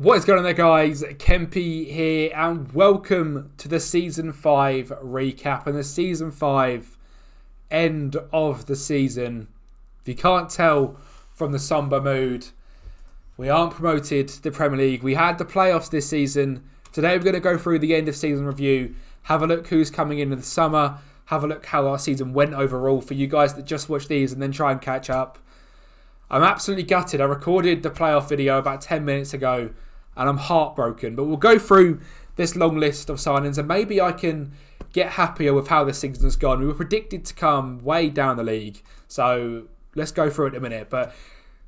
What is going on there, guys? Kempy here, and welcome to the Season 5 recap and the Season 5 end of the season. If you can't tell from the somber mood, we aren't promoted to the Premier League. We had the playoffs this season. Today we're going to go through the end of season review, have a look who's coming in the summer, have a look how our season went overall for you guys that just watched these, and then try and catch up. I'm absolutely gutted. I recorded the playoff video about 10 minutes ago and I'm heartbroken. But we'll go through this long list of signings and maybe I can get happier with how this season's gone. We were predicted to come way down the league, so let's go through it in a minute. But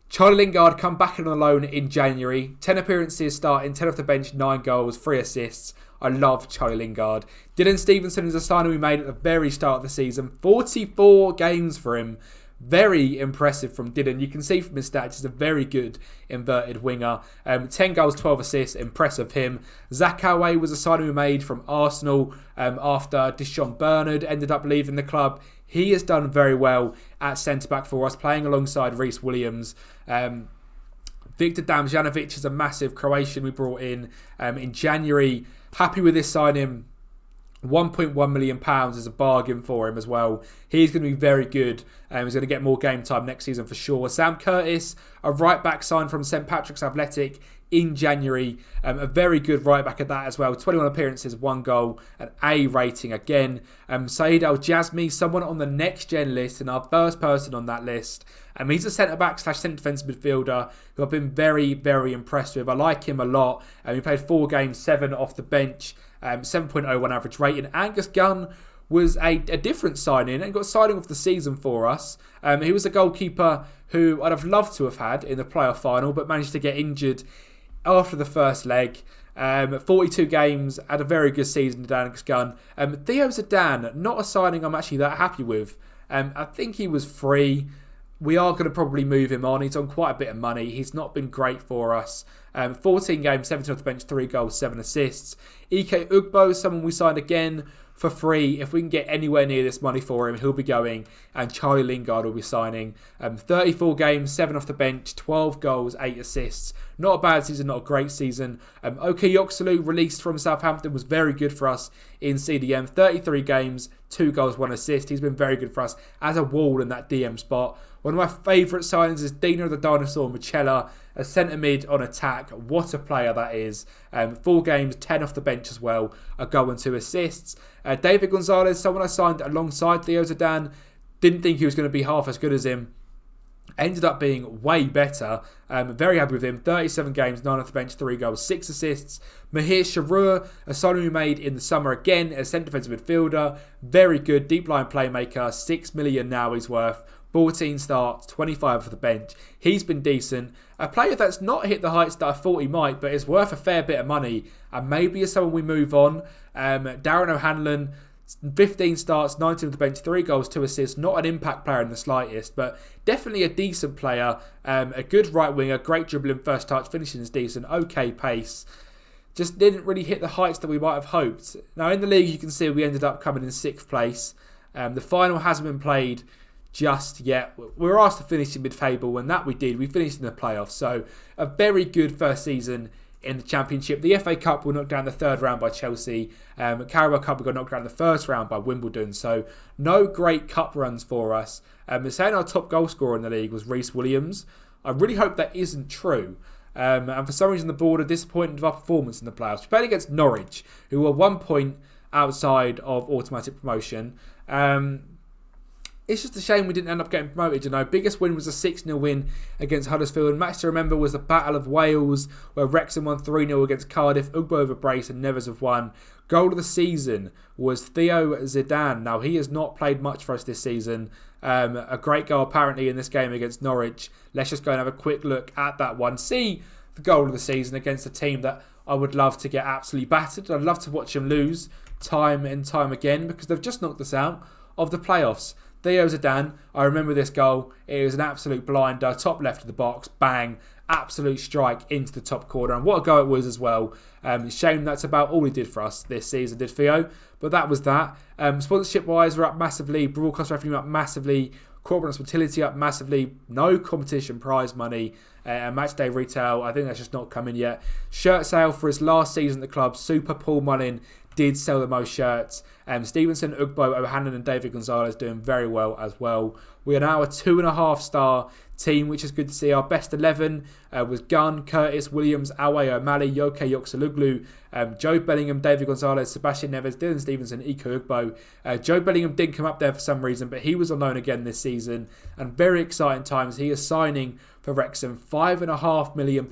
Charlie Lingard come back in on loan in January. 10 appearances starting, 10 off the bench, 9 goals, 3 assists. I love Charlie Lingard. Dylan Stevenson is a signing we made at the very start of the season. 44 games for him. Very impressive from Dylan. You can see from his stats, he's a very good inverted winger. 10 goals, 12 assists. Impressive him. Zach Alway was a signing we made from Arsenal after Dishon Bernard ended up leaving the club. He has done very well at centre-back for us, playing alongside Reece Williams. Victor Damjanovic is a massive Croatian we brought in January. Happy with this signing. £1.1 million is a bargain for him as well. He's going to be very good. He's going to get more game time next season for sure. Sam Curtis, a right back signed from St Patrick's Athletic in January. A very good right back at that as well. 21 appearances, 1 goal, an A rating again. Saeed Al Jazmi, someone on the next gen list and our first person on that list. He's a centre back / centre defensive midfielder who I've been very, very impressed with. I like him a lot. He played 4 games, 7 off the bench. 7.01 average rating. Angus Gunn was a different signing and got signing of the season for us. He was a goalkeeper who I'd have loved to have had in the playoff final, but managed to get injured after the first leg. 42 games, had a very good season to Angus Gunn. Theo Zidane, not a signing I'm actually that happy with. I think he was free. We are going to probably move him on. He's on quite a bit of money. He's not been great for us. 14 games, 17 off the bench, 3 goals, 7 assists. Ike Ugbo, someone we signed again for free. If we can get anywhere near this money for him, he'll be going. And Charlie Lingard will be signing. 34 games, 7 off the bench, 12 goals, 8 assists. Not a bad season, not a great season. OK Yoxalu, released from Southampton, was very good for us in CDM. 33 games, 2 goals, 1 assist. He's been very good for us as a wall in that DM spot. One of my favourite signings is Dino the Dinosaur Michela, a centre mid on attack. What a player that is. 4 games, 10 off the bench as well. A goal and 2 assists. David Gonzalez, someone I signed alongside Theo Zidane. Didn't think he was going to be half as good as him. Ended up being way better. Very happy with him. 37 games, 9 off the bench, 3 goals, 6 assists. Mahir Sharur, a signing we made in the summer again, a centre defensive midfielder. Very good, deep line playmaker. 6 million now he's worth. 14 starts, 25 off the bench. He's been decent. A player that's not hit the heights that I thought he might, but is worth a fair bit of money. And maybe is someone we move on. Darren O'Hanlon, 15 starts, 19 off the bench, 3 goals, 2 assists. Not an impact player in the slightest, but definitely a decent player. A good right winger, great dribbling, first touch, finishing is decent, okay pace. Just didn't really hit the heights that we might have hoped. Now in the league you can see we ended up coming in 6th place. The final hasn't been played just yet. We were asked to finish in mid-table, and that we did. We finished in the playoffs, so a very good first season in the Championship. The FA Cup we knocked down the 3rd round by Chelsea. Carabao Cup we got knocked down the 1st round by Wimbledon, so no great cup runs for us. Saying our top goal scorer in the league was Reece Williams. I really hope that isn't true. And for some reason the board are disappointed with our performance in the playoffs. We played against Norwich, who were 1 point outside of automatic promotion. It's just a shame we didn't end up getting promoted, you know. Biggest win was a 6-0 win against Huddersfield. And match to remember was the Battle of Wales, where Wrexham won 3-0 against Cardiff. Ugbo over Brace and Nevers have won. Goal of the season was Theo Zidane. Now, he has not played much for us this season. A great goal apparently in this game against Norwich. Let's just go and have a quick look at that one. See the goal of the season against a team that I would love to get absolutely battered. I'd love to watch them lose time and time again because they've just knocked us out of the playoffs. Theo Zidane, I remember this goal. It was an absolute blinder, top left of the box, bang, absolute strike into the top corner. And what a goal it was as well. Shame that's about all he did for us this season, did Theo. But that was that. Sponsorship-wise, we're up massively. Broadcast revenue up massively. Corporate hospitality up massively. No competition prize money. And match day retail, I think that's just not coming yet. Shirt sale for his last season at the club. Super Paul Mullin did sell the most shirts. Stevenson, Ugbo, O'Hanlon and David Gonzalez doing very well as well. We are now a 2.5-star team, which is good to see. Our best 11 was Gunn, Curtis, Williams, Awe, O'Malley, Yoke Yoxaluglu, Joe Bellingham, David Gonzalez, Sebastian Neves, Dylan Stevenson, Iko Ugbo. Joe Bellingham didn't come up there for some reason, but he was on loan again this season. And very exciting times. He is signing for Wrexham, £5.5 million.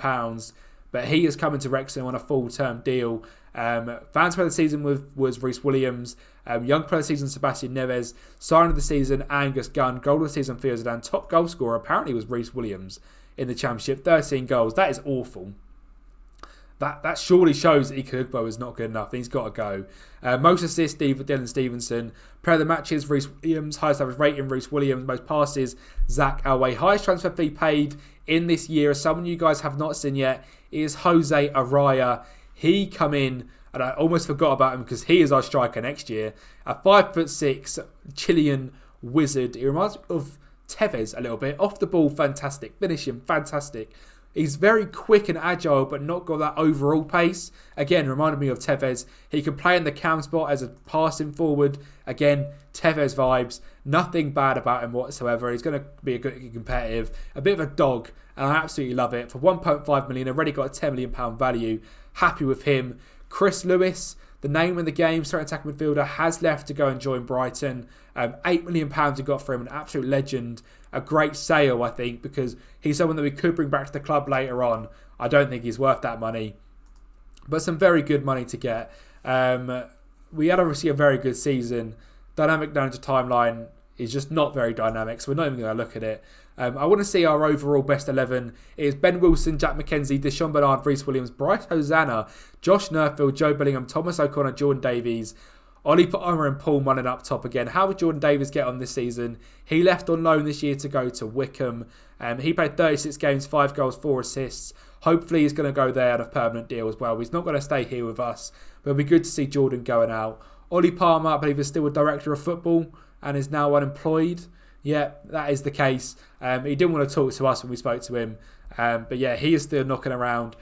But he is coming to Wrexham on a full-term deal. Fans player of the season was Reece Williams. Young player of the season, Sebastian Neves. Sign of the season, Angus Gunn. Goal of the season, Theo Zidane. Top goal scorer apparently was Reece Williams in the Championship. 13 goals. That is awful. That surely shows that Ike Ugbo is not good enough. He's got to go. Most assists, Dylan Stevenson. Player of the matches, Reece Williams. Highest average rating, Reece Williams. Most passes, Zach Alway. Highest transfer fee paid in this year, as someone you guys have not seen yet, is Jose Araya. He come in, and I almost forgot about him because he is our striker next year. A 5'6" Chilean wizard. He reminds me of Tevez a little bit. Off the ball, fantastic. Finishing, fantastic. He's very quick and agile, but not got that overall pace. Again, reminded me of Tevez. He can play in the cam spot as a passing forward. Again, Tevez vibes. Nothing bad about him whatsoever. He's going to be a good competitive. A bit of a dog, and I absolutely love it. For £1.5 million, already got a £10 million value. Happy with him. Chris Lewis, the name in the game, starting attacking midfielder, has left to go and join Brighton. £8 million we got for him, an absolute legend. A great sale, I think, because he's someone that we could bring back to the club later on. I don't think he's worth that money, but some very good money to get. We had obviously a very good season. Dynamic down to timeline is just not very dynamic, so we're not even going to look at it. I want to see our overall best 11. It is Ben Wilson, Jack McKenzie, Deshaun Bernard, Reece Williams, Bryce Hosanna, Josh Nerfield, Joe Bellingham, Thomas O'Connor, Jordan Davies, Ollie Palmer and Paul Mullin up top again. How would Jordan Davies get on this season? He left on loan this year to go to Wickham. He played 36 games, 5 goals, 4 assists. Hopefully he's going to go there on a permanent deal as well. He's not going to stay here with us, but it'll be good to see Jordan going out. Ollie Palmer, I believe, is still a director of football and is now unemployed. Yeah, that is the case. He didn't want to talk to us when we spoke to him. But yeah, he is still knocking around.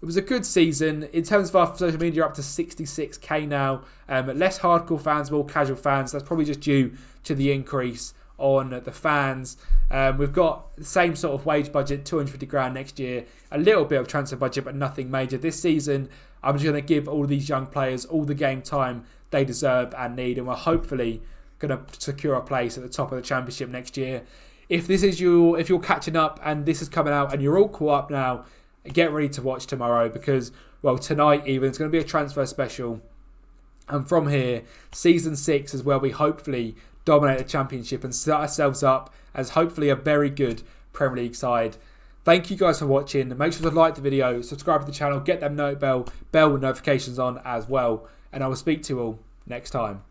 It was a good season. In terms of our social media, up to 66k now. Less hardcore fans, more casual fans. That's probably just due to the increase on the fans. We've got the same sort of wage budget, 250 grand next year. A little bit of transfer budget, but nothing major. This season, I'm just going to give all these young players all the game time they deserve and need. And we're hopefully going to secure a place at the top of the Championship next year. If you're catching up and this is coming out and you're all caught up now, get ready to watch tomorrow because, well, tonight even, it's going to be a transfer special. And from here, Season 6 is where we hopefully dominate the Championship and set ourselves up as hopefully a very good Premier League side. Thank you guys for watching. Make sure to like the video, subscribe to the channel, get them bell with notifications on as well. And I will speak to you all next time.